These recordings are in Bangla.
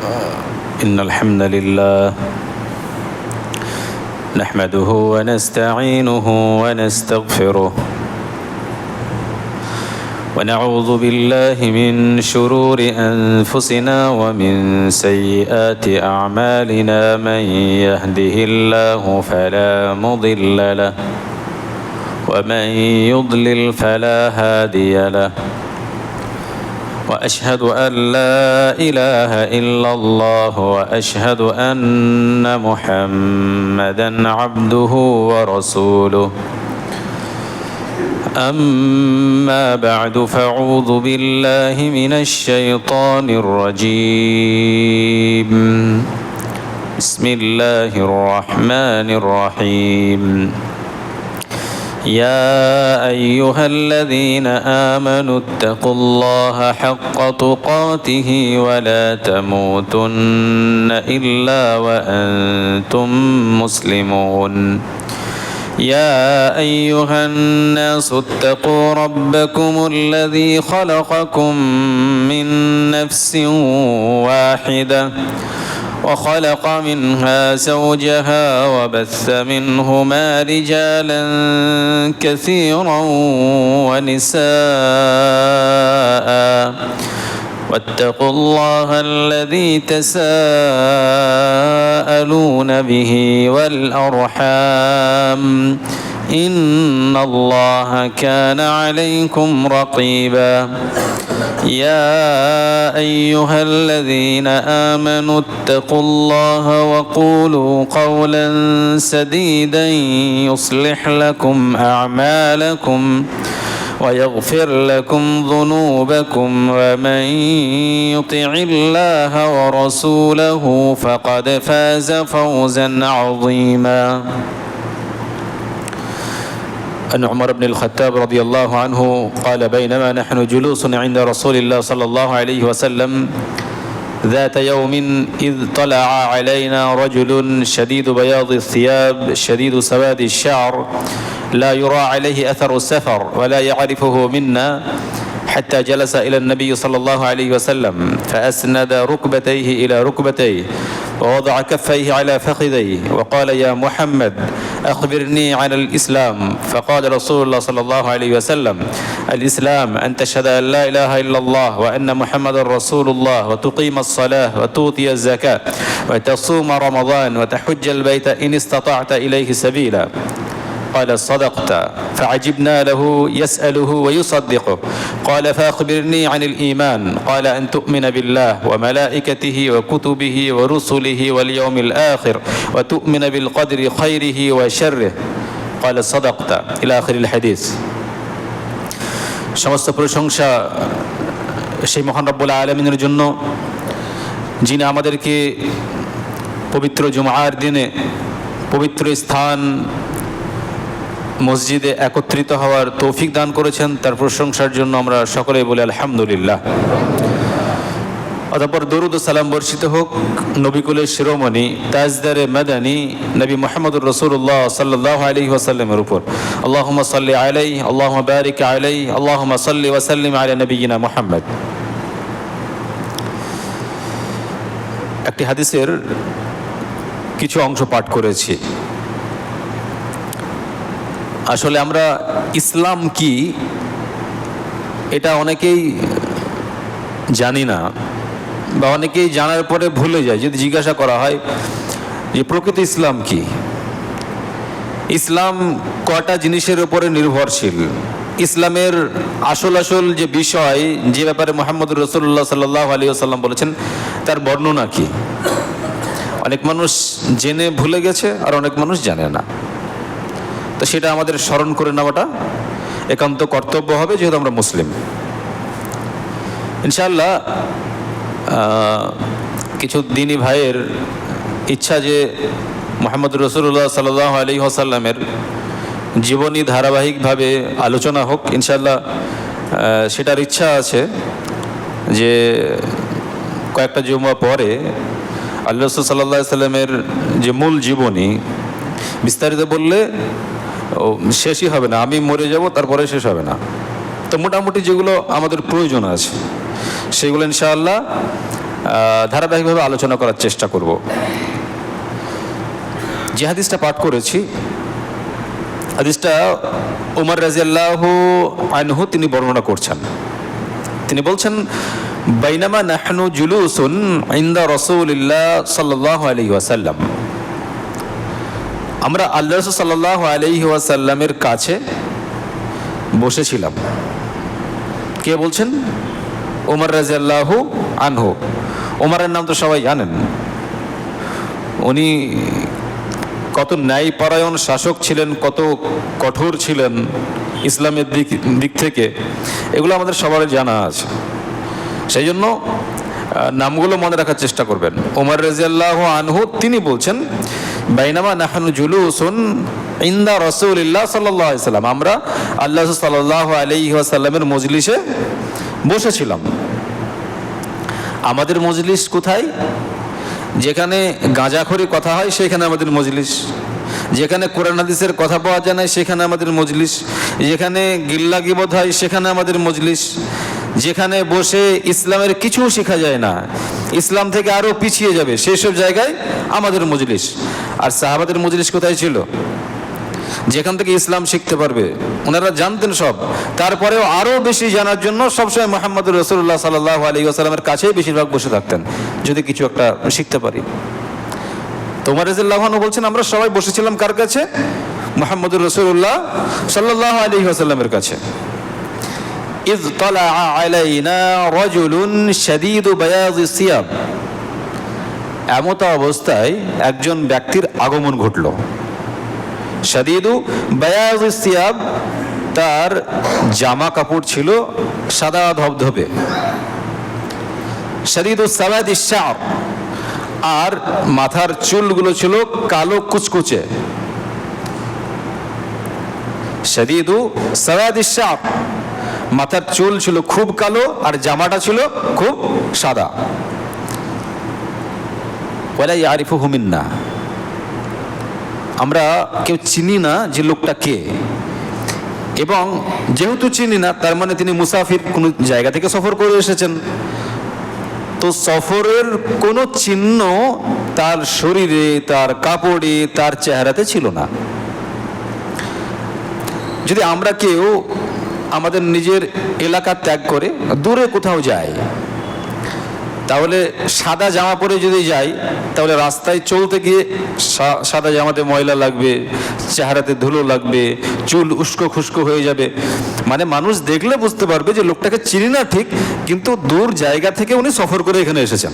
إن الحمد لله نحمده ونستعينه ونستغفره ونعوذ بالله من شرور أنفسنا ومن سيئات أعمالنا من يهده الله فلا مضل له ومن يضلل فلا هادي له وأشهد أن لا إله إلا الله وأشهد أن محمدًا عبده ورسوله أما بعد فأعوذ بالله من الشيطان الرجيم بسم الله الرحمن الرحيم يا أيها الذين آمنوا اتقوا الله حق تقاته ولا تموتن إلا وأنتم مسلمون يا أيها الناس اتقوا ربكم الذي خلقكم من نفس واحدة وخلق منها زوجها وبث منهما رجالا كثيرا ونساء واتقوا الله الذي تساءلون به والأرحام إن الله كان عليكم رقيبا يا أيها الذين آمنوا اتقوا الله وقولوا قولا سديدا يصلح لكم أعمالكم ويغفر لكم ذنوبكم ومن يطع الله ورسوله فقد فاز فوزا عظيما. عن عمر بن الخطاب رضي الله عنه قال بينما نحن جلوس عند رسول الله صلى الله عليه وسلم ذات يوم إذ طلع علينا رجل شديد بياض الثياب شديد سواد الشعر لا يرى عليه أثر السفر ولا يعرفه منا حتى جلس إلى النبي صلى الله عليه وسلم فأسند ركبتيه إلى ركبتيه ووضع كفيه على فخذيه وقال يا محمد أخبرني عن الإسلام. فقال رسول الله صلى الله عليه وسلم الإسلام أن تشهد أن لا إله إلا الله وأن محمد رسول الله وتقيم الصلاة وتؤتي الزكاة وتصوم رمضان وتحج البيت إن استطعت إليه سبيلا. قال صدقت. فعجبنا له يسأله ويصدقه. قال فأخبرني عن الإيمان. قال أن تؤمن بالله وملائكته وكتبه ورسله واليوم الآخر وتؤمن بالقدر خيره وشره. قال صدقت إلى آخر الحديث. সমস্ত প্রশংসা সেই মহান রব্বুল আলামিনের জন্য যিনি আমাদেরকে পবিত্র জুমআর দিনে পবিত্র স্থান মসজিদে একত্রিত হওয়ার তৌফিক দান করেছেন। তার প্রশংসার জন্য আমরা সকলেই বলি আলহামদুলিল্লাহ। অতঃপর দরুদ ও সালাম বর্ষিত হোক নবিকুলের শিরোমণি তাজদারে মাদানী নবী মুহাম্মদুর রাসূলুল্লাহ সাল্লাল্লাহু আলাইহি ওয়াসাল্লামের উপর। আল্লাহুম্মা সাল্লি আলাইহি আল্লাহুম্মা বারিক আলাইহি আল্লাহুম্মা সাল্লি ওয়া সাল্লিম আলা নবিয়িনা মুহাম্মদ। একটি হাদিসের কিছু অংশ পাঠ করেছি। আসলে আমরা ইসলাম কি এটা অনেকেই জানি না বা অনেকেই জানার পরে ভুলে যায়। যদি জিজ্ঞাসা করা হয় যে প্রকৃত ইসলাম কি, ইসলাম কয়টা জিনিসের উপরে নির্ভরশীল, ইসলামের আসল যে বিষয় যে ব্যাপারে মুহাম্মদুর রাসূলুল্লাহ সাল্লাল্লাহু আলাইহি ওয়াসাল্লাম বলেছেন তার বর্ণনা কি, অনেক মানুষ জেনে ভুলে গেছে আর অনেক মানুষ জানে না। তো সেটা আমাদের স্মরণ করে নেওয়াটা একান্ত কর্তব্য হবে যেহেতু আমরা মুসলিম। ইনশাআল্লাহ কিছু দিনী ভাইয়ের ইচ্ছা যে মুহাম্মদুর রাসূলুল্লাহ সাল্লাল্লাহু আলাইহি ওয়াসাল্লামের জীবনী ধারাবাহিকভাবে আলোচনা হোক ইনশাআল্লাহ। সেটার ইচ্ছা আছে যে কয়েকটা জুমা পরে আল্লাহ রাসূল সাল্লাল্লাহু আলাইহি ওয়াসাল্লামের যে মূল জীবনী বিস্তারিত বললে শেষই হবে না, আমি মরে যাব তারপরে শেষ হবে না। তো মোটামুটি যেগুলো আমাদের প্রয়োজন আছে সেগুলো ইনশাআল্লাহ ধারাবাহিকভাবে আলোচনা করার চেষ্টা করব। যে হাদিসটা পাঠ করেছি, হাদিসটা উমর রাদিয়াল্লাহু আনহু তিনি বর্ণনা করছেন। তিনি বলছেন, বাইনামা নাহনু জুলুসুন ইনদা রাসূলিল্লাহ সাল্লাল্লাহু আলাইহি ওয়াসাল্লাম, আমরা আল্লাহ রাসূল সাল্লাল্লাহু আলাইহি ওয়াসাল্লামের কাছে বসেছিলাম। কে বলছেন? উমর রাদিয়াল্লাহু আনহু। উমরের নাম তো সবাই জানেন। উনি কত ন্যায়পরায়ণ শাসক ছিলেন, কত কঠোর ছিলেন ইসলামের দিক থেকে, এগুলো আমাদের সবার জানা আছে। সেই জন্য নামগুলো মনে রাখার চেষ্টা করবেন। উমর রাদিয়াল্লাহু আনহু তিনি বলছেন, বাইনামা নাহনু জুলুসুন ইনদা রাসূলিল্লাহ সাল্লাল্লাহু আলাইহি ওয়াসাল্লাম, আমরা আল্লাহ সাল্লাল্লাহু আলাইহি ওয়াসাল্লামের মজলিসে বসেছিলাম। আমাদের মজলিস কোথায়? যেখানে গাঁজাখড়ি কথা হয় সেখানে আমাদের মজলিস, যেখানে কোরআন হাদিসের কথা পাওয়া যায় না সেখানে আমাদের মজলিস, যেখানে গিল্লা গিবত হয় সেখানে আমাদের মজলিস, যেখানে বসে ইসলামের কিছু শেখা যায় না, ইসলাম থেকে আরও পিছিয়ে যাবে, সেই সব জায়গায় আমাদের মজলিস। আর সাহাবাদের মজলিস কোথায় ছিল? যেখান থেকে ইসলাম শিখতে পারবে। ওনারা জানতেন সব, তারপরেও আরও বেশি জানার জন্য সবসময় মুহাম্মদুর রাসূলুল্লাহ সাল্লাল্লাহু আলাইহি ওয়াসাল্লামের কাছেই বেশিরভাগ বসে থাকতেন, যদি কিছু একটা শিখতে পারি। তো উমর রাদিয়াল্লাহু আনহু বলছেন, আমরা সবাই বসেছিলাম কার কাছে? মুহাম্মদুর রাসূলুল্লাহ সাল্লাল্লাহু আলাইহি ওয়াসাল্লামের কাছে। ইয তালাআ আলাইনা রাজুলুন শাদীদু বায়াযিস সিয়াব, এমত অবস্থায় একজন ব্যক্তির আগমন ঘটল। শাদীদু বায়াযিস সিয়াব, তার জামা কাপড় ছিল সাদা ধবধবে। শাদীদু সাওয়াদিস শা'r, আর মাথার চুলগুলো ছিল কালো কুচকুচে। শাদীদু সাওয়াদিস শা'r, মাথার চুল ছিল খুব কালো আর জামাটা ছিল খুব সাদা। ওয়ালা ইয়ারিফুহু মিন্না, আমরা কেউ চিনি না যে লোকটা কে, এবং যেহেতু চিনি না তার মানে তিনি মুসাফির, কোনো জায়গা থেকে সফর করে এসেছেন। তো সফরের কোনো চিহ্ন তার শরীরে, তার কাপড়ে, তার চেহারাতে ছিল না। যদি আমরা কেউ আমাদের নিজের এলাকা ত্যাগ করে দূরে কোথাও যায়, তাহলে সাদা জামা পরে যদি যাই, তাহলে রাস্তায় চলতে গিয়ে সাদা জামাতে ময়লা লাগবে, চেহারাতে ধুলো লাগবে, চুল উস্কো খুস্কো হয়ে যাবে। মানে মানুষ দেখলে বুঝতে পারবে যে লোকটাকে চিনি না ঠিক, কিন্তু দূর জায়গা থেকে উনি সফর করে এখানে এসেছেন।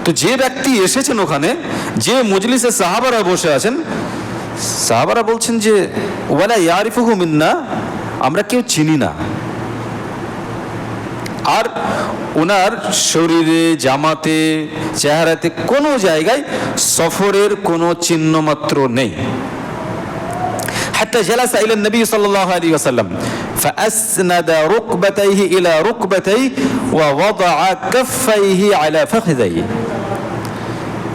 তো যে ব্যক্তি এসেছেন ওখানে, যে মজলিসে সাহাবারা বসে আছেন, সাহাবারা বলছেন যে ওয়ালা ইয়ারিফুহু মিন্না, আমরা কেউ চিনি না। আর ওনার শরীরে, জামাতে, চেহারাতে কোনো জায়গায় সফরের কোনো চিহ্ন মাত্র নেই। হাত্তা জালাসা ইলা নবী সাল্লাল্লাহু আলাইহি ওয়াসাল্লাম ফাআসনাদা রুকবাতাইহি ইলা রুকবাতাই ওয়া ওয়াদাআ কাফাইহি আলা ফাখযাইহি,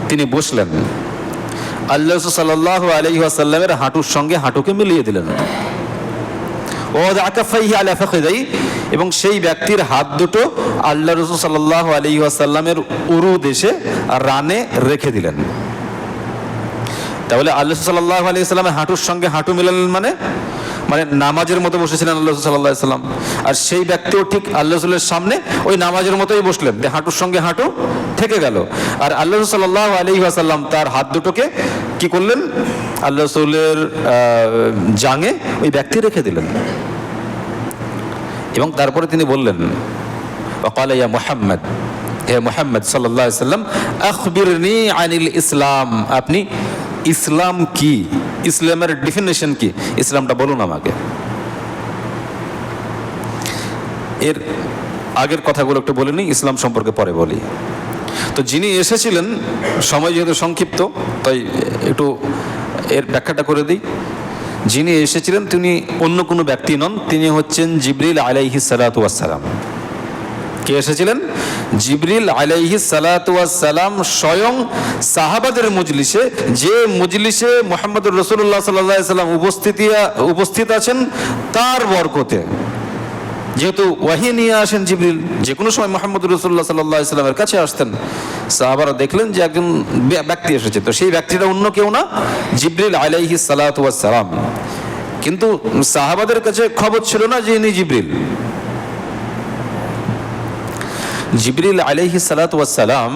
তিনি বসলেন, আল্লাহ সাল্লাল্লাহু আলাইহি ওয়াসাল্লামের হাঁটুর সঙ্গে হাঁটুকে মিলিয়ে দিলেন। ওয়াদাআ কাফাইহি আলা ফাখযাইহি, এবং সেই ব্যক্তির হাত দুটো আল্লাহ রাসূল সাল্লাল্লাহু আলাইহি ওয়াসাল্লামের উরু দেশে রানে রেখে দিলেন। তাহলে আল্লাহ সাল্লাল্লাহু আলাইহি ওয়াসাল্লামের হাঁটুর সঙ্গে হাঁটু মিলালেন, মানে নামাজের মতো বসেছিলেন আল্লাহ সাল্লাল্লাহু আলাইহি ওয়াসাল্লাম, আর সেই ব্যক্তিও ঠিক আল্লাহ রাসূলের সামনে ওই নামাজের মতোই বসলেন, হাঁটুর সঙ্গে হাঁটু ঠেকে গেল। আর আল্লাহ সাল্লাল্লাহু আলাইহি ওয়াসাল্লাম তার হাত দুটোকে কি করলেন? আল্লাহ রাসূলের জাঙে ওই ব্যক্তি রেখে দিলেন। এবং তারপরে তিনি বললেন, ওয়াকালা ইয়া মুহাম্মদ, হে মুহাম্মদ সাল্লাল্লাহু আলাইহি ওয়াসাল্লাম, আখবিরনি আনিল ইসলাম, আপনি ইসলাম কি, ইসলামের ডেফিনেশন কি, ইসলামটা বলুন আমাকে। এর আগের কথাগুলো একটু বলে নিই, ইসলাম সম্পর্কে পরে বলি। তো যিনি এসেছিলেন, সময় যেহেতু সংক্ষিপ্ত তাই একটু এর ব্যাখ্যাটা করে দিই। যিনি এসেছিলেন তিনি অন্য কোনো ব্যক্তি নন, তিনি হচ্ছেন জিবরিল আলাইহিস সালাতু ওয়াস সালাম। কে এসেছিলেন? জিবরিল আলাইহিস সালাতু ওয়াস সালাম স্বয়ং সাহাবাদের মজলিসে, যে মজলিসে মুহাম্মদুর রাসূলুল্লাহ সাল্লাল্লাহু আলাইহি ওয়াসাল্লাম উপস্থিত আছেন, তার বরকতে যেহেতু ওয়াহি নিয়ে আসেন জিবরিল, যে কোনো সময় মুহাম্মদ রাসূলুল্লাহ সাল্লাল্লাহু আলাইহি ওয়াসাল্লামের কাছে আসতেন। সাহাবারা দেখলেন যে একজন ব্যক্তি এসেছে, তো সেই ব্যক্তিটা অন্য কেউ না, জিবরিল আলাইহিস সালাতু ওয়াস সালাম। কিন্তু সাহাবাদের কাছে খবর ছিল না যে ইনি জিবরিল। জিবরিল আলাইহিস সালাতু ওয়াস সালাম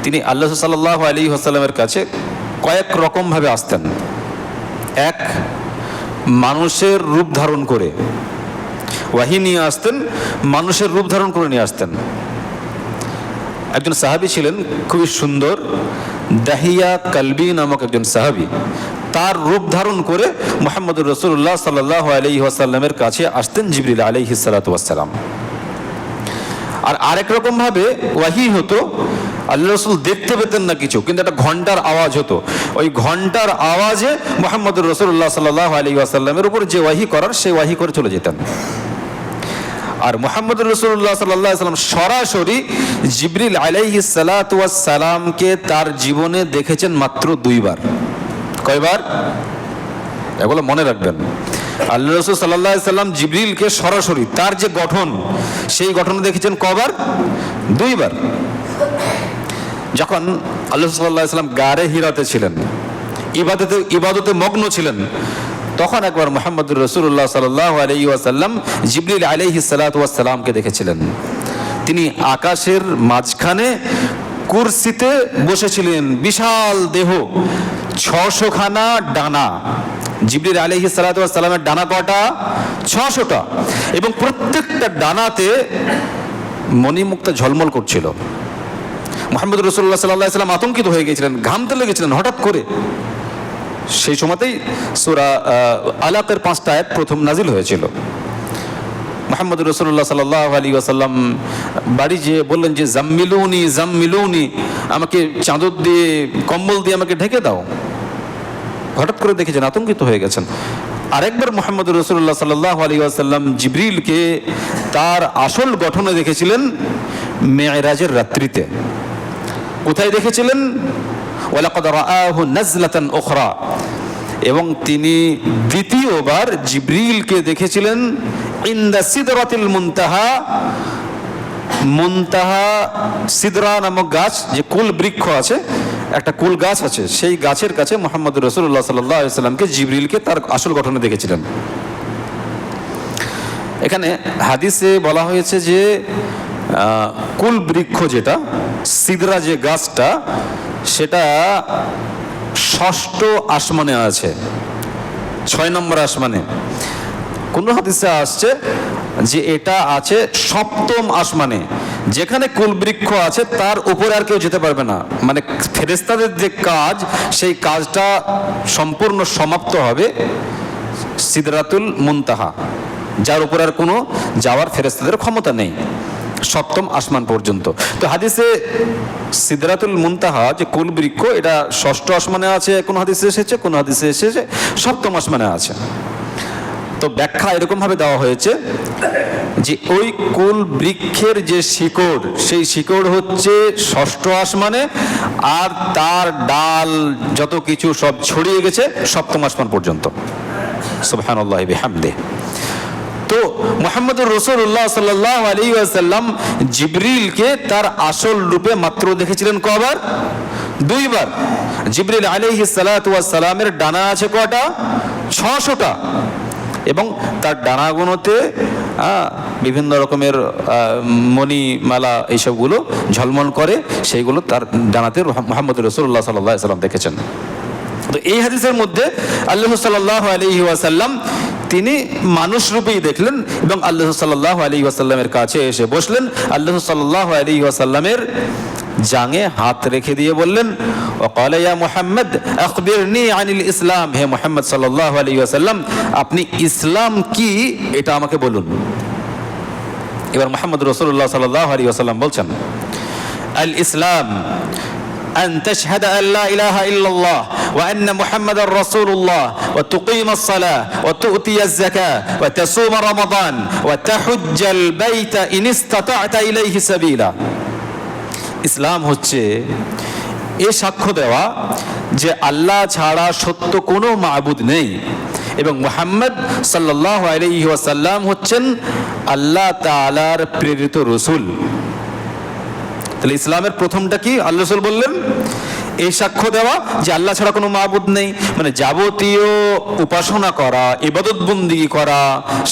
তিনি আল্লাহ সাল্লাল্লাহু আলাইহি ওয়াসাল্লামের কাছে কয়েক রকম ভাবে আসতেন। এক, মানুষের রূপ ধারণ করে ওয়াহি নিয়ে আসতেন, মানুষের রূপ ধারণ করে নিয়ে আসতেন। একজন সাহাবী ছিলেন খুবই সুন্দর, দাহিয়া কালবি নামক একজন সাহাবী, তার রূপ ধারণ করে মুহাম্মদুর রাসূলুল্লাহ সাল্লাল্লাহু আলাইহি ওয়াসাল্লামের কাছে আসতেন জিবরিল আলাইহিস সালাতু ওয়াস সালাম। আর আরেক রকম ভাবে ওয়াহি হতো, আল্লাহ রাসূল দেখতে পেতেন না কিছু, কিন্তু একটা ঘন্টার আওয়াজ হতো, ওই ঘন্টার আওয়াজে মুহাম্মদুর রাসূলুল্লাহ সাল্লাল্লাহু আলাইহি ওয়াসাল্লামের উপর যে ওয়াহি করার সেই ওয়াহি করে চলে যেতেন। আর মুহাম্মদুর রাসূলুল্লাহ সাল্লাল্লাহু আলাইহি ওয়াসাল্লাম সরাসরি জিবরিল আলাইহিস সালাতু ওয়াস সালামকে তার জীবনে দেখেছেন মাত্র 2 বার। কয়বার? এগুলো মনে রাখবেন। আল্লাহ রাসূল সাল্লাল্লাহু আলাইহি ওয়াসাল্লাম জিবরিলকে সরাসরি তার যে গঠন, সেই গঠন দেখেছেন কবার? 2 বার। যখন আল্লাহ সাল্লাল্লাহু আলাইহি ওয়াসাল্লাম গারে হিরাতে ছিলেন, ইবাদতে মগ্ন ছিলেন, তখন একবার মুহাম্মদুর রাসূলুল্লাহ সাল্লাল্লাহু আলাইহি ওয়াসাল্লাম জিবরিল আলাইহিস সালাতু ওয়াস সালামকে দেখেছিলেন। তিনি আকাশের মাঝখানে কুরসিতে বসেছিলেন, বিশাল দেহ, 600 খানা ডানা। জিবরিল আলাইহিস সালাতু ওয়াস সালামের ডানা কটা? 600টা, এবং প্রত্যেকটা ডানাতে মণিমুক্তা ঝলমল করছিল। মুহাম্মদ রাসূলুল্লাহ সাল্লাল্লাহু আলাইহি ওয়াসাল্লাম আতঙ্কিত হয়ে গিয়েছিলেন, ঘামতে লেগেছিলেন হঠাৎ করে। সেই সময়তেই সূরা আলাকের 5টা আয়াত প্রথম নাজিল হয়েছিল। মুহাম্মদ রাসূলুল্লাহ সাল্লাল্লাহু আলাইহি ওয়াসাল্লাম বাড়ি যেয়ে বললেন যে জাম্মিলুনি জাম্মিলুনি, আমাকে চাদর দিয়ে, কম্বল দিয়ে আমাকে ঢেকে দাও। হঠাৎ করে দেখেছেন, আতঙ্কিত হয়ে গেছেন। আরেকবার মুহাম্মদ রাসূলুল্লাহ সাল্লাল্লাহু আলাইহি ওয়াসাল্লাম জিবরিলকে তার আসল গঠনে দেখেছিলেন মেরাজের রাত্রিতে। কোথায় দেখেছিলেন? ওয়ালাকাদ রাআহু নাজলাতান উখরা, এবং তিনি দ্বিতীয়বার জিবরিলকে দেখেছিলেন ইনদা সিদরাতিল মুনতাহা। মুনতাহা সিদরা নামক গাছ, যে কুল বৃক্ষ আছে, একটা কুল গাছ আছে, সেই গাছের কাছে মুহাম্মদ রাসূলুল্লাহ সাল্লাল্লাহু আলাইহি ওয়াসাল্লামকে জিবরিলকে তার আসল গঠনে দেখেছিলেন। এখানে হাদিসে বলা হয়েছে যে কুল বৃক্ষ যেটা, সিদরা যে গাছটা, সেটা 6ষ্ঠ আসমানে আছে, 6 নম্বর আসমানে। কোন হাদিসে আসছে যে এটা আছে 7ম আসমানে, যেখানে কুল বৃক্ষ আছে তার উপরে আর কেউ যেতে পারবে না। মানে ফেরেশতাদের যে কাজ, সেই কাজটা সম্পূর্ণ সমাপ্ত হবে সিদরাতুল মুনতাহা, যার উপর আর কোনো যাওয়ার ফেরেশতাদের ক্ষমতা নেই, 7ম আসমান পর্যন্ত। তো হাদিসে সিদরাতুল মুনতাহা যে কুল বৃক্ষ, এটা 6ষ্ঠ আসমানে আছে কোন হাদিসে এসেছে, কোন হাদিসে এসেছে 7ম আসমানে আছে। তো ব্যাখ্যা এরকম ভাবে দেওয়া হয়েছে যে ওই কুল বৃক্ষের যে শিকড়, সেই শিকড় হচ্ছে 6ষ্ঠ আসমানে, আর তার ডাল যত কিছু সব ছড়িয়ে গেছে 7ম আসমান পর্যন্ত। সুবহানাল্লাহি বিহামদিহি। তো মুহাম্মদুর রাসূলুল্লাহ সাল্লাল্লাহু আলাইহি ওয়াসাল্লাম জিবরিলকে তার আসল রূপে মাত্র দেখেছিলেন কবার? 2 বার। জিবরিল আলাইহিস সালাতু ওয়াস সালামের ডানা আছে কয়টা? 600টা, এবং তার ডানাগুলোতে বিভিন্ন রকমের মণিমালা এইসবগুলো ঝলমল করে, সেইগুলো তার ডানাতে মুহাম্মদ রাসূলুল্লাহ সাল্লাল্লাহু আলাইহি ওয়াসাল্লাম দেখেছেন। তো এই হাদিসের মধ্যে আল্লাহ সাল্লাল্লাহু আলাইহি ওয়াসাল্লাম তিনি মানুষ রূপেই দেখলেন, এবং আল্লাহ সাল্লাল্লাহু আলাইহি ওয়াসাল্লামের কাছে এসে বসলেন। আল্লাহ সাল্লাল্লাহু আলাইহি ওয়াসাল্লামের জাঙে হাত রেখে দিয়ে বললেন, ওয়াকালা ইয়া মুহাম্মদ আখবিরনি আনিল ইসলাম, হে মুহাম্মদ সাল্লাল্লাহু আলাইহি ওয়াসাল্লাম, আপনি ইসলাম কি এটা আমাকে বলুন। এবার মুহাম্মদ রাসূলুল্লাহ সাল্লাল্লাহু আলাইহি ওয়াসাল্লাম বলছেন, আল ইসলাম أن تشهد أن لا إله إلا الله وأن محمد رسول الله وتقيم الصلاة وتؤتي الزكاة وتصوم رمضان وتحج البيت إن استطعت إليه سبيلا। ইসলাম হচ্ছে এ সাক্ষ্য দেওয়া যে আল্লাহ ছাড়া সত্য কোনো মাবুদ নেই, এবং মুহাম্মদ সাল্লাল্লাহু আলাইহি ওয়াসাল্লাম হচ্ছেন আল্লাহ তাআলার প্রেরিত রাসূল। তাহলে ইসলামের প্রথমটা কি? আল্লাহ রাসূল বললেন এই সাক্ষ্য দেওয়া যে আল্লাহ ছাড়া কোনো মাবুদ নেই, মানে যাবতীয় উপাসনা করা, ইবাদত বন্দেগী করা,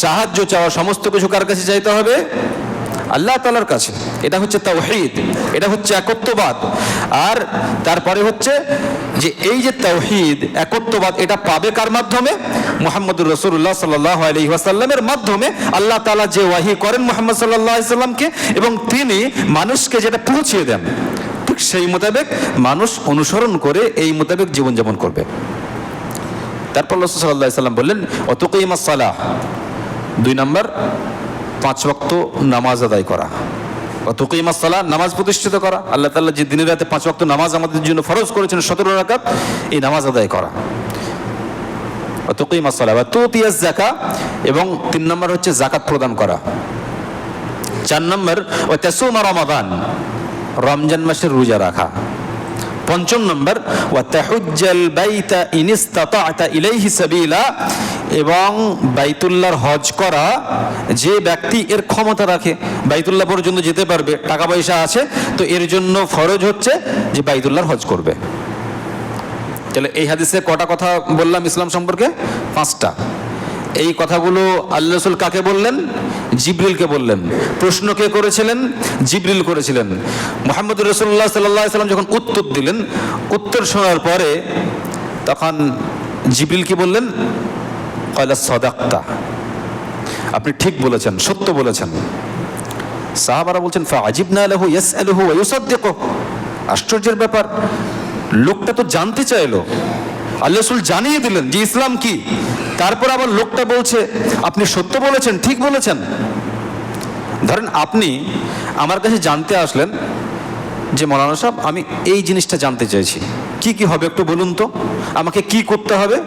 সাহায্য চাওয়া, সমস্ত কিছু কার কাছে চাইতে হবে? আল্লাহ তাআলার কাছে। এটা হচ্ছে তাওহীদ, এটা হচ্ছে একত্ববাদ। আর তারপরে হচ্ছে যে এই যে তাওহীদ, একত্ববাদ, এটা পাবে কার মাধ্যমে? মুহাম্মদুর রাসূলুল্লাহ সাল্লাল্লাহু আলাইহি ওয়াসাল্লামের মাধ্যমে। আল্লাহ তাআলা যে ওয়াহি করেন মুহাম্মদ সাল্লাল্লাহু আলাইহি ওয়াসাল্লামকে, এবং তিনি মানুষকে যেটা পৌঁছিয়ে দেন, ঠিক সেই মোতাবেক মানুষ অনুসরণ করে এই মোতাবেক জীবনযাপন করবে। তারপর রাসূল সাল্লাল্লাহু আলাইহি ওয়াসাল্লাম বললেন ওয়াতুকিমাস সালাহ, 2 নম্বর 5 ওয়াক্ত নামাজ আদায় করা। ওয়াতুকিমাস সালাহ, নামাজ প্রতিষ্ঠিত করা। আল্লাহ তাআলা যে দিনের রাতে 5 ওয়াক্ত নামাজ আমাদের জন্য ফরজ করেছেন 17 রাকাত, এই নামাজ আদায় করা। ওয়াতুকিমাস সালাহ ওয়া তুতিয়াজ যাকাত, এবং 3 নম্বর হচ্ছে যাকাত প্রদান করা। 4 নম্বর ওয়া তাসুমা রমাদান, রমজান মাসের রোজা রাখা। 5 নম্বর ওয়া তাহুজ্জাল বাইতা ইন ইসতাতা'তা ইলাইহি সাবিলা, এবং বাইতুল্লাহর হজ করা যে ব্যক্তি এর ক্ষমতা রাখে, বাইতুল্লাহ পর্যন্ত যেতে পারবে, টাকা পয়সা আছে, তো এর জন্য ফরজ হচ্ছে যে বাইতুল্লাহর হজ করবে। তাহলে এই হাদিসে কটা কথা বললাম ইসলাম সম্পর্কে? 5টা। এই কথাগুলো আল্লাহ রাসূল কাকে বললেন? জিবরিলকে বললেন। প্রশ্ন কে করেছিলেন? জিবরিল করেছিলেন। মুহাম্মদুর রাসূলুল্লাহ সাল্লাল্লাহু আলাইহি ওয়াসাল্লাম যখন উত্তর দিলেন, উত্তর শোনার পরে তখন জিবরিল কি বললেন? ক্বালা সাদাক্তা, আপনি ঠিক বলেছেন, সত্য বলেছেন। সাহাবারা বলছেন ফাআজিবনা লাহু ইয়াসআলুহু ওয়া ইউসাদ্দিকু, আশ্চর্যের ব্যাপার, লোকটা তো জানতে চাইলো, আল্লাহ রাসূল জানিয়ে দিলেন যে ইসলাম কি, তারপর আবার লোকটা বলছে আপনি সত্য বলেছেন, ঠিক বলেছেন। ধরেন আপনি আমার কাছে জানতে আসলেন যে মৌলানা সাহেব আমি এই জিনিসটা জানতে চাইছি, কি কি হবে একটু বলুন তো, আমাকে কি করতে হবে।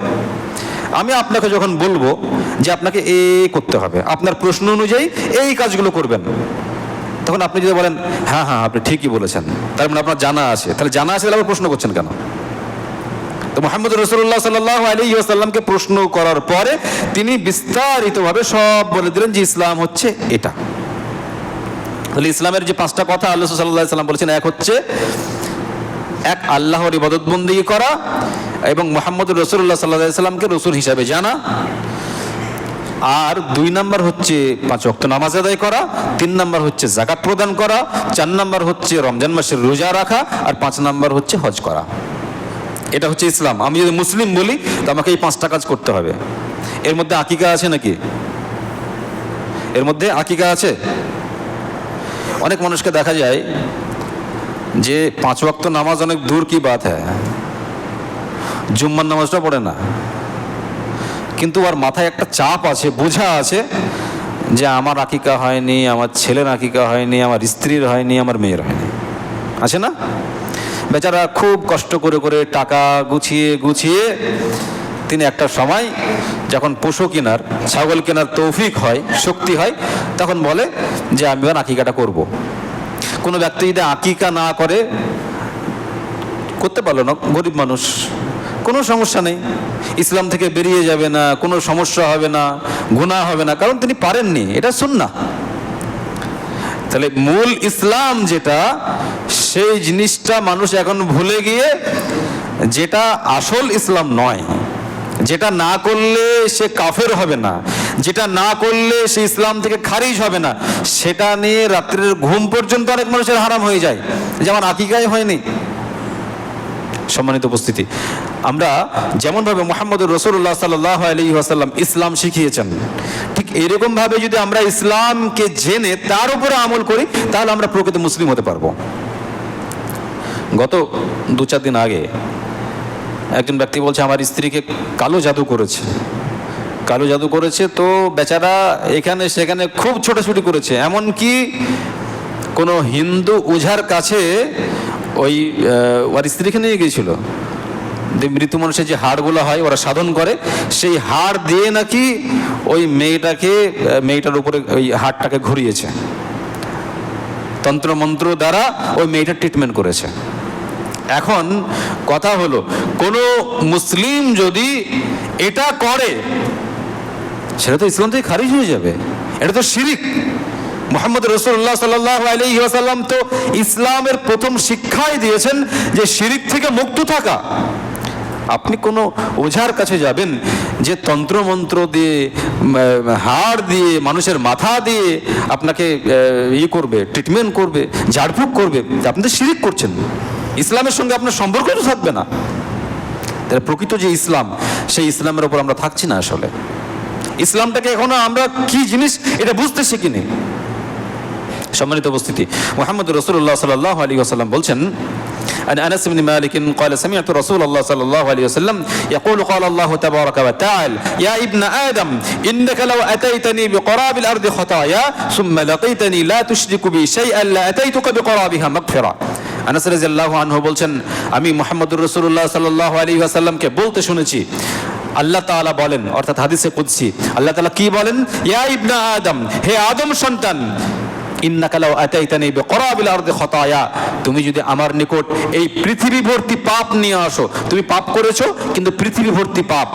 আমি আপনাকে যখন বলবো যে আপনাকে এই করতে হবে, আপনার প্রশ্ন অনুযায়ী এই কাজগুলো করবেন, তখন আপনি যদি বলেন হ্যাঁ হ্যাঁ আপনি ঠিকই বলেছেন, তার মানে আপনার জানা আছে, তাহলে জানা আছে তাহলে আবার প্রশ্ন করছেন কেন? তো মুহাম্মদ রাসূলুল্লাহ সাল্লাল্লাহু আলাইহি ওয়াসাল্লামকে প্রশ্ন করার পরে তিনি বিস্তারিতভাবে সব বলে দিলেন যে ইসলাম হচ্ছে এটা। তাহলে ইসলামের যে 5টা কথা আল্লাহ সাল্লাল্লাহু আলাইহি ওয়াসাল্লাম বলেছেন, এক হচ্ছে এক আল্লাহর ইবাদত বন্দেগী করা, এবং মুহাম্মদুর রাসূলুল্লাহ সাল্লাল্লাহু আলাইহি ওয়াসাল্লামকে রাসূল হিসাবে জানা, আর 2 নম্বর হচ্ছে 5 ওয়াক্ত নামাজ আদায় করা, 3 নম্বর হচ্ছে যাকাত প্রদান করা, 4 নম্বর হচ্ছে রমজান মাসের রোজা রাখা, আর 5 নম্বর হচ্ছে হজ করা। এটা হচ্ছে ইসলাম। আমি যদি মুসলিম বলি তো আমাকে এই 5টা কাজ করতে হবে। এর মধ্যে আকিকা আছে নাকি? এর মধ্যে আকিকা আছে? অনেক মানুষকে দেখা যায় যে 5 ওয়াক্ত নামাজ অনেক দূর কি বাত হ্যায়, জুম্মার নামাজটা পড়ে না, কিন্তু আর মাথায় একটা চাপ আছে, বোঝা আছে যে আমার আকিকা হয়নি, আমার ছেলের আকিকা হয়নি, আমার স্ত্রীর হয়নি, আমার মেয়ের হয়নি, আছে না? বেচারা খুব কষ্ট করে করে টাকা গুছিয়ে গুছিয়ে তিনি একটা সময় যখন পশু কেনার, ছাগল কেনার তৌফিক হয়, শক্তি হয়, তখন বলে যে আমি এবার আকিকাটা করব। কোনো ব্যক্তি যদি আকিকা না করে, করতে পারলো না, গরিব মানুষ, কোনো সমস্যা নেই, ইসলাম থেকে বেরিয়ে যাবে না, কোনো সমস্যা হবে না, গুনাহ হবে না, কারণ তিনি পারেননি, এটা সুন্নাহ। তাহলে মূল ইসলাম যেটা, সেই জিনিসটা মানুষ এখন ভুলে গিয়ে যেটা আসল ইসলাম নয়, যেটা না করলে সে কাফের হবে না, যেটা না করলে সে ইসলাম থেকে খারিজ হবে না, সেটা নিয়ে রাত্রের ঘুম পর্যন্ত অনেক মানুষের হারাম হয়ে যায়, যেমন আকিকাই হয়নি। সম্মানিত উপস্থিতি, আমরা যেমনভাবে মুহাম্মদুর রাসূলুল্লাহ সাল্লাল্লাহু আলাইহি ওয়াসাল্লাম ইসলাম শিখিয়েছেন, ঠিক এরকম ভাবে যদি আমরা ইসলামকে জেনে তার উপরে আমল করি, তাহলে আমরা প্রকৃত মুসলিম হতে পারবো। গত 2-4 দিন আগে একজন ব্যক্তি বলছে আমার স্ত্রীকে কালো জাদু করেছে, কালো জাদু করেছে, তো বেচারা এখানে সেখানে খুব ছোটাছুটি করেছে, এমনকি কোনো হিন্দু ওঝার কাছে ওর স্ত্রীকে নিয়ে গিয়েছিল। মৃত্যু মানুষের যে হাড়গুলো হয় ওরা সাধন করে, সেই হাড় দিয়ে নাকি ওই মেয়েটার উপরে ওই হাড়টাকে ঘুরিয়েছে, তন্ত্র মন্ত্র দ্বারা ওই মেয়েটার ট্রিটমেন্ট করেছে। এখন কথা হলো, কোনো মুসলিম যদি এটা করে সেটা তো ইসলাম থেকে খারিজ হয়ে যাবে, এটা তো শিরিক। মুহাম্মদ রাসূলুল্লাহ সাল্লাল্লাহু আলাইহি ওয়াসাল্লাম তো ইসলামের প্রথম শিক্ষাই দিয়েছেন যে শিরিক থেকে মুক্ত থাকা। আপনি কোনো ওঝার কাছে যাবেন যে তন্ত্রমন্ত্র দিয়ে, হাড় দিয়ে, মানুষের মাথা দিয়ে আপনাকে করবে, ট্রিটমেন্ট করবে, ঝাড়ফুঁক করবে, আপনি তো শিরিক করছেন, ইসলামের সঙ্গে আপনার সম্পর্ক তো থাকবে না। তাহলে প্রকৃত যে ইসলাম, সেই ইসলামের ওপর আমরা থাকছি না। আসলে ইসলামটাকে এখনো আমরা কি জিনিস এটা বুঝতে শিখিনি। সম্মানিত উপস্থিতি, মুহাম্মদ রাসূলুল্লাহ সাল্লাল্লাহু আলাইহি ওয়াসাল্লাম বলছেন, عن أنس بن مالك قال سمعت رسول الله صلى الله عليه وسلم يقول قال الله تبارك وتعالى يا ابن آدم إنك لو أتيتني بقراب الأرض خطايا ثم لقيتني لا تشرك بي شيئا لأتيتك بقرابها مغفرة। আনাস রাদিয়াল্লাহু আনহু বলছেন, আমি মুহাম্মদুর রাসূলুল্লাহ সাল্লাল্লাহু আলাইহি ওয়াসাল্লামকে বলতে শুনেছি, আল্লাহ তাআলা বলেন, অর্থাৎ হাদিসে কুদসি আল্লাহ তাআলা কি বলেন, ইয়া ইবনা আদম, হে আদম সন্তান, ইন্নাকা লাউ আতাইতানি বিকরাবিল আরদি খতায়া, তুমি যদি আমার নিকট এই পৃথিবী ভর্তি পাপ নিয়ে আসো, তুমি পাপ করেছো কিন্তু পৃথিবী ভর্তি পাপ,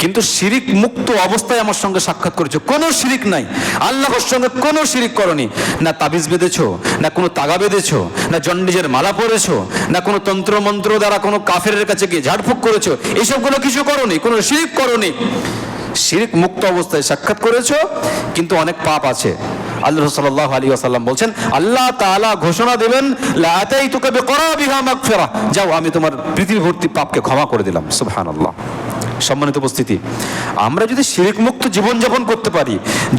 কিন্তু শিরিক মুক্ত অবস্থায় আমার সঙ্গে সাক্ষাৎ করেছো, কোনো শিরিক নাই, আল্লাহর সঙ্গে কোনো শিরিক করনি, না তাবিজ বেঁধেছো, না কোনো তাগা বেঁধেছো, না জন্ডিজের মালা পরেছো, না কোনো তন্ত্র মন্ত্র দ্বারা কোনো কাফেরের কাছে গিয়ে ঝাড়ফুঁক করেছো, এইসবগুলো কিছু করনি, কোনো শিরিক করনি, শিরিক মুক্ত অবস্থায় সাক্ষাৎ করেছো, কিন্তু অনেক পাপ আছে। আল্লাহ সাল্লাল্লাহু আলাইহি ওয়াসাল্লাম বলছেন, আল্লাহ তাআলা ঘোষণা দেবেন, লা আতাইতুকা বিকরাবিহা মাগফিরা, যাও আমি তোমার পৃথিবী ভর্তি পাপকে ক্ষমা করে দিলাম। সুবহানাল্লাহ। সম্মানিত উপস্থিতি, আমরা যদি শিরিক মুক্ত জীবনযাপন করতে পারি,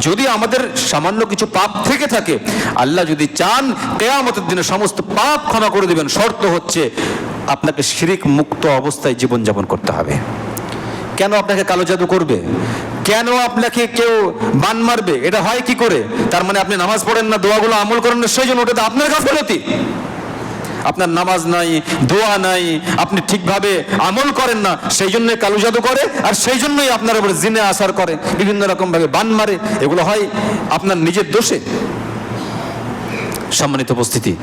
যদি আমাদের সামান্য কিছু পাপ থেকে থাকে, আল্লাহ যদি চান কিয়ামতের দিনে সমস্ত পাপ ক্ষমা করে দিবেন। শর্ত হচ্ছে আপনাকে শিরিক মুক্ত অবস্থায় জীবনযাপন করতে হবে। কেন আপনাকে কালো জাদু করবে, কেন আপনাকে কেউ বান মারবে, এটা হয় কি করে? তার মানে আপনি নামাজ পড়েন না, দোয়াগুলো আমল করেন না, সেই জন্য ওটা তো আপনার গাফিলতি। আপনার নামাজ নাই, দোয়া নাই, আপনি ঠিকভাবে আমল করেন না, সেই জন্য কালো জাদু করে, আর সেই জন্যই আপনার উপর জিনে আসার করে, বিভিন্ন রকম ভাবে বান মারে, এগুলো হয় আপনার নিজের দোষে। সম্মানিত উপস্থিতি,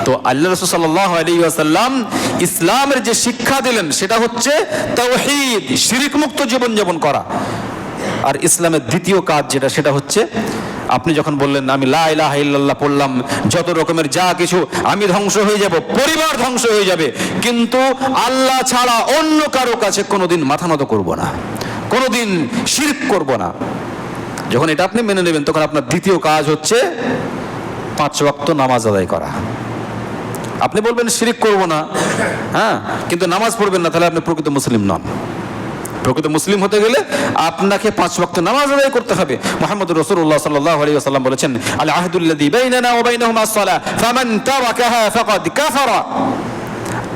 তো আল্লাহ রাসূল সাল্লাল্লাহু আলাইহি ওয়াসাল্লাম ইসলামের যে শিক্ষা দিলেন সেটা হচ্ছে তাওহীদ, শিরিক মুক্ত জীবনযাপন করা। আর ইসলামের দ্বিতীয় কাজ যেটা, সেটা হচ্ছে আপনি যখন বললেন আমি লা ইলাহা ইল্লাল্লাহ পড়লাম, যত রকমের যা কিছু, আমি ধ্বংস হয়ে যাব, পরিবার ধ্বংস হয়ে যাবে, কিন্তু আল্লাহ ছাড়া অন্য কারো কাছে কোনোদিন মাথা নত করব না, কোনোদিন শিরক করব না। যখন এটা আপনি মেনে নেবেন, তখন আপনার দ্বিতীয় কাজ হচ্ছে 5 ওয়াক্ত নামাজ আদায় করা। আপনি বলবেন শিরক করব না, হ্যাঁ, কিন্তু নামাজ পড়বেন না, তাহলে আপনি প্রকৃত মুসলিম নন। প্রকৃত মুসলিম হতে গেলে আপনাকে 5 ওয়াক্ত নামাজ আদায় করতে হবে। মুহাম্মদুর রাসূলুল্লাহ সাল্লাল্লাহু আলাইহি ওয়াসাল্লাম বলেছেন, আল আহদুল্লাযী বাইনানা ওয়া বাইনাহুম আস-সালাহ ফামান তারাকাহা ফাকাদ কাফারা।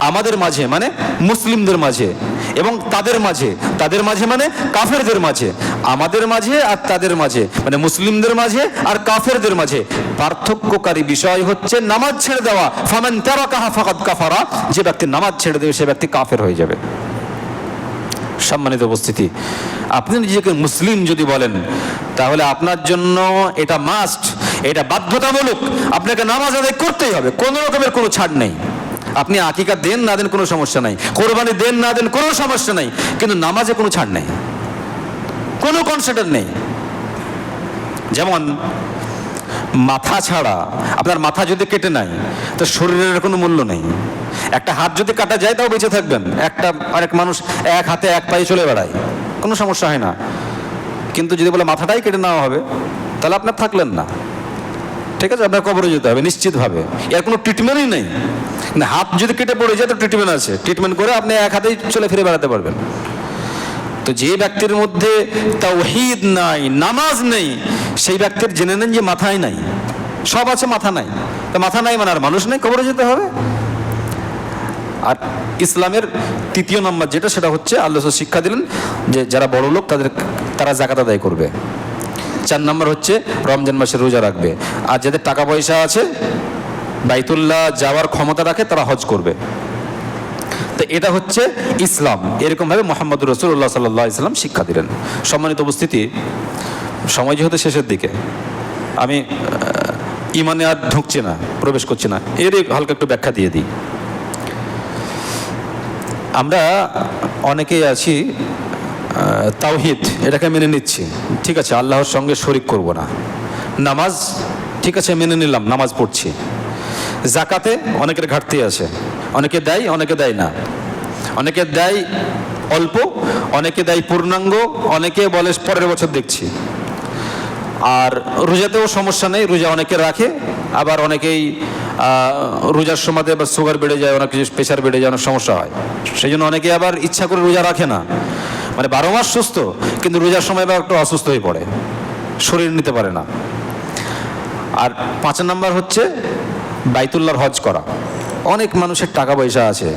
আমাদের মাঝে মানে মুসলিমদের মাঝে, এবং তাদের মাঝে, তাদের মাঝে মানে কাফেরদের মাঝে, আমাদের মাঝে আর তাদের মাঝে মানে মুসলিমদের মাঝে আর কাফেরদের মাঝে পার্থক্যকারী বিষয় হচ্ছে নামাজ ছেড়ে দেওয়া। ফামান তারাকাহা ফাকাদ কাফারা, যে ব্যক্তি নামাজ ছেড়ে দেবে সে ব্যক্তি কাফের হয়ে যাবে। সম্মানিত উপস্থিতি, আপনি নিজেকে মুসলিম যদি বলেন, তাহলে আপনার জন্য এটা মাস্ট, এটা বাধ্যতামূলক, আপনাকে নামাজ আদায় করতেই হবে, কোনো রকমের কোনো ছাড় নেই। আপনি আকিকা দেন না দেন কোনো সমস্যা নাই, কোরবানি দেন না দেন কোনো সমস্যা নাই, কিন্তু নামাজে কোনো ছাড় নেই, কোনো কনসিডার নেই। যেমন মাথা ছাড়া, আপনার মাথা যদি কেটে নাই তো শরীরের কোনো মূল্য নেই। একটা হাত যদি কাটা যায় তাও বেঁচে থাকবেন, আরেক মানুষ এক হাতে এক পায়ে চলে বেড়ায়, কোনো সমস্যা হয় না, কিন্তু যদি বলে মাথাটাই কেটে নেওয়া হবে, তাহলে আপনার থাকলেন না, ঠিক আছে, আপনার কবরে যেতে হবে নিশ্চিতভাবে, এর কোনো ট্রিটমেন্টই নেই। না, হাত যদি কেটে পড়ে যায় তো ট্রিটমেন্ট আছে, ট্রিটমেন্ট করে আপনি এক হাতেই চলে ফিরে বেড়াতে পারবেন। তো যে ব্যক্তির মধ্যে তাওহীদ নাই, নামাজ নেই, সেই ব্যক্তির জেনে নেন যে মাথায় নাই, সব আছে মাথা নাই। তো মাথা নাই মানে আর মানুষ নেই, কবরে যেতে হবে। আর ইসলামের 3 নম্বর যেটা, সেটা হচ্ছে আল্লাহ শিক্ষা দিলেন যে যারা বড় লোক তারা যাকাত আদায় করবে। 4 নম্বর হচ্ছে রমজান মাসে রোজা রাখবে। আর যাদের টাকা পয়সা আছে, বাইতুল্লাহ যাওয়ার ক্ষমতা রাখে, তারা হজ করবে। তো এটা হচ্ছে ইসলাম। এরকম ভাবে মুহাম্মদুর রাসূলুল্লাহ সাল্লাল্লাহু আলাইহি ওয়াসাল্লাম শিক্ষা দিলেন। সম্মানিত উপস্থিতি, সময় যেহেতু শেষের দিকে, আমি ইমানে আর ঢুকছি না, প্রবেশ করছি না, এর হালকা একটু ব্যাখ্যা দিয়ে দিই। আমরা অনেকেই আছি তাওহীদ এটাকে মেনে নিচ্ছি, ঠিক আছে, আল্লাহর সঙ্গে শরিক করব না। নামাজ ঠিক আছে মেনে নিলাম, নামাজ পড়ছি। জাকাতে অনেকের ঘাটতি আছে, অনেকে দেয় অনেকে দেয় না, অনেকে দেয় অল্প, অনেকে দেয় পূর্ণাঙ্গ, অনেকে বলে পরের বছর দেখছি। আর রোজাতেও সমস্যা নেই, রোজা অনেকে রাখে, আবার অনেকেই রোজার সময় আবার সুগার বেড়ে যায়, অনেক কিছু প্রেশার বেড়ে যায়, অনেক সমস্যা হয়। সেই জন্য অনেকে আবার ইচ্ছা করে রোজা রাখে না, মানে 12 মাস সুস্থ, কিন্তু রোজার সময় আবার একটু অসুস্থ হয়ে পড়ে, শরীর নিতে পারে না। আর 5 নাম্বার হচ্ছে বাইতুল্লাহর হজ করা। অনেক মানুষের টাকা পয়সা আছে,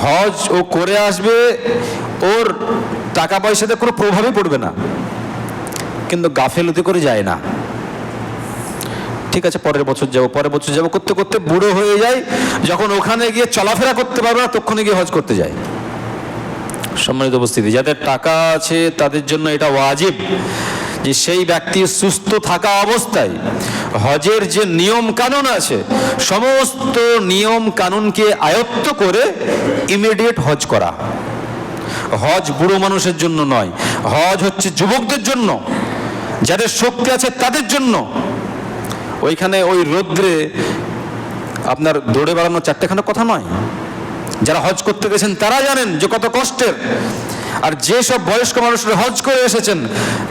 হজ ও করে আসবে, ওর টাকা পয়সাতে কোনো প্রভাবই পড়বে না, কিন্তু গাফেলতি করে যায় না। ঠিক আছে পরের বছর যাবো, পরের বছর যাবো করতে করতে বুড়ো হয়ে যায়, যখন ওখানে গিয়ে চলাফেরা করতে পারবে না তখন গিয়ে হজ করতে যায়। সম্মানিত উপস্থিতি, যাদের টাকা আছে তাদের জন্য এটা ওয়াজিব যে সেই ব্যক্তি সুস্থ থাকা অবস্থায় হজের যে নিয়ম কানুন আছে সমস্ত নিয়ম কানুনকে আয়ত্ত করে ইমিডিয়েট হজ করা। হজ বুড়ো মানুষের জন্য নয়, হজ হচ্ছে যুবকদের জন্য, যাদের শক্তি আছে তাদের জন্য। ওইখানে ওই রৌদ্রে আপনার দৌড়ে বেড়ানো 4টেখানা কথা নয়। যারা হজ করতে গেছেন তারা জানেন যে কত কষ্টের। আর যেসব বয়স্ক মানুষরা হজ করে এসেছেন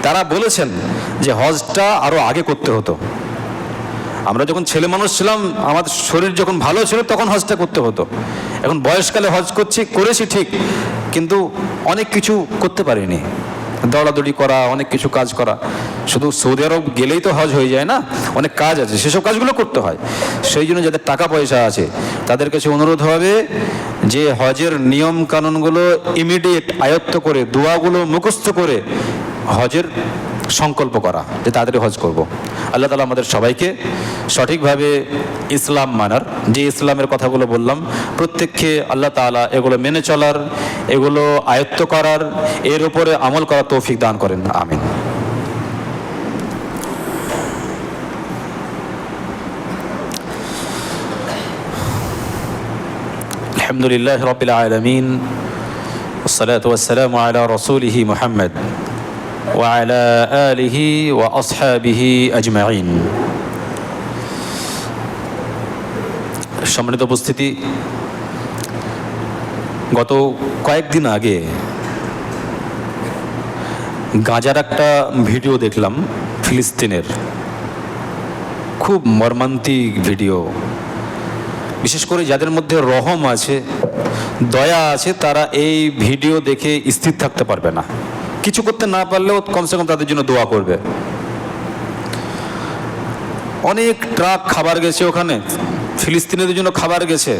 তারা বলেছেন যে হজটা আরো আগে করতে হতো। আমরা যখন ছেলে মানুষ ছিলাম, আমাদের শরীর যখন ভালো ছিল তখন হজটা করতে হতো। এখন বয়সকালে হজ করেছি ঠিক, কিন্তু অনেক কিছু করতে পারিনি, দৌড়াদৌড়ি করা, অনেক কিছু কাজ করা। শুধু সৌদি আরব গেলেই তো হজ হয়ে যায় না, অনেক কাজ আছে, সেসব কাজগুলো করতে হয়। সেই জন্য যাদের টাকা পয়সা আছে তাদের কাছে অনুরোধ হবে যে হজের নিয়ম কানুনগুলো ইমিডিয়েট আয়ত্ত করে, দোয়াগুলো মুখস্থ করে হজের সংকল্প করা যে তাড়াতাড়ি হজ করব। আল্লাহ তাআলা আমাদের সবাইকে সঠিকভাবে ইসলাম মানার, যে ইসলামের কথাগুলো বললাম প্রত্যেককে আল্লাহ তাআলা এগুলো মেনে চলার, এগুলো আয়ত্ত করার, এর উপরে আমল করার তৌফিক দান করেন, আমিন। আলহামদুলিল্লাহ রাব্বিল আলামিন والصلاة والسلام على رسوله محمد وعلى آله وأصحابه أجمعين। সম্মানিত উপস্থিতি, গত কয়েকদিন আগে গাজার একটা ভিডিও দেখলাম ফিলিস্তিনের, খুব মর্মান্তিক ভিডিও। বিশেষ করে যাদের মধ্যে রহম আছে, দয়া আছে, তারা এই ভিডিও দেখে স্থির থাকতে পারবে না। কিছু করতে না পারলেও কমসে কম তাদের জন্য দোয়া করবে। অনেক ট্রাক খাবার গেছে ওখানে, ফিলিস্তিনিদের জন্য খাবার গেছে।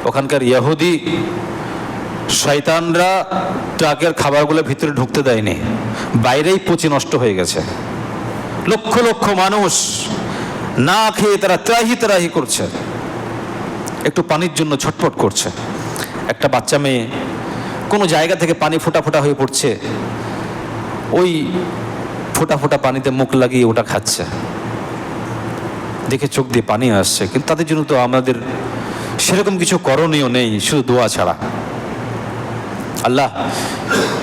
ওখানকার ইহুদি শয়তানরা ট্রাকের খাবারগুলো ভিতরে ঢুকতে দেয়নি, বাইরেই পচে নষ্ট হয়ে গেছে। লক্ষ লক্ষ মানুষ না খেয়ে তারা ত্রাহি ত্রাহি করছে, একটু পানির জন্য ছটফট করছে। একটা বাচ্চা মেয়ে কোনো জায়গা থেকে পানি ফোঁটা ফোঁটা হয়ে পড়ছে, ওই ফোঁটা ফোঁটা পানিতে মুখ লাগিয়ে ওটা খাচ্ছে, দেখে চোখ দিয়ে পানি আসছে। কিন্তু তাদের জন্য তো আমাদের সেরকম কিছু করণীয় নেই, শুধু দোয়া ছাড়া। আল্লাহ,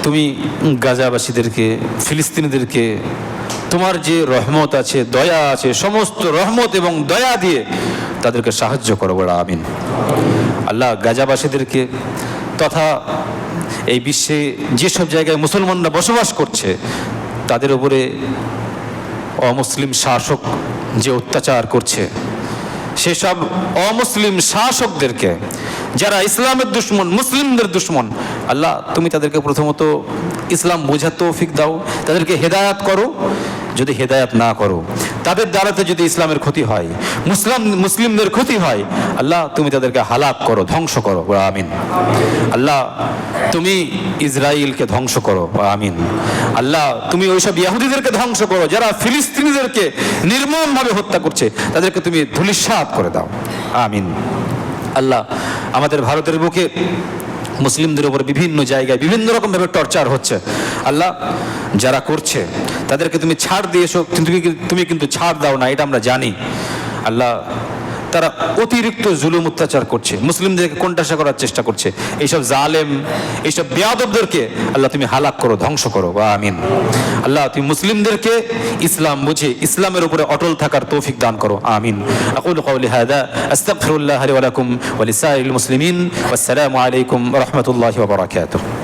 তুমি গাজাবাসীদেরকে, ফিলিস্তিনিদেরকে তোমার যে রহমত আছে, দয়া আছে, সমস্ত রহমত এবং দয়া দিয়ে তাদেরকে সাহায্য করো, বড় আমিন। আল্লাহ, গাজাবাসীদেরকে তথা এই বিশ্বে যেসব জায়গায় মুসলমানরা বসবাস করছে তাদের উপরে অমুসলিম শাসক যে অত্যাচার করছে, সেসব অমুসলিম শাসকদেরকে, যারা ইসলামের দুশ্মন, মুসলিমদের দুশ্মন, আল্লাহ তুমি তাদেরকে প্রথমত ইসলাম বোঝার তৌফিক দাও, তাদেরকে হেদায়াত করো। যদি হেদায়াত না করো, তাদের দ্বারাতে যদি ইসলামের ক্ষতি হয়, মুসলিমদের ক্ষতি হয়, আল্লাহ তুমি তাদেরকে হালাক করো, ধ্বংস করো, আমিন। আল্লাহ তুমি ইসরায়েলকে ধ্বংস করো, আমিন। আল্লাহ তুমি ওইসব ইহুদিদেরকে ধ্বংস করো যারা ফিলিস্তিনিদেরকে নির্মমভাবে হত্যা করছে, তাদেরকে তুমি ধূলিসাৎ করে দাও, আমিন। আল্লাহ, আমাদের ভারতের বুকে মুসলিমদের উপর বিভিন্ন জায়গায় বিভিন্ন রকম ভাবে টর্চার হচ্ছে, আল্লাহ যারা করছে তাদেরকে তুমি ছাড় দিয়েছো, তুমি কিন্তু ছাড় দাও না, এটা আমরা জানি। আল্লাহ তারা অতিরিক্ত জুলুম অত্যাচার করছে, মুসলিমদেরকে কোণঠাসা করার চেষ্টা করছে। এইসব জালেম, এইসব বেয়াদবদেরকে আল্লাহ তুমি হালাক করো, ধ্বংস করো, আমিন। আল্লাহ তুমি মুসলিমদেরকে ইসলাম বুঝে ইসলামের উপরে অটল থাকার তৌফিক দান করো, আমিন। আকুলু কাওলি হাযা আস্তাগফিরুল্লাহ লি ওয়া লাকুম ওয়া লিসাইরিল মুসলিমিন। ওয়াসসালামু আলাইকুম ওয়া রাহমাতুল্লাহি ওয়া বারাকাতুহু।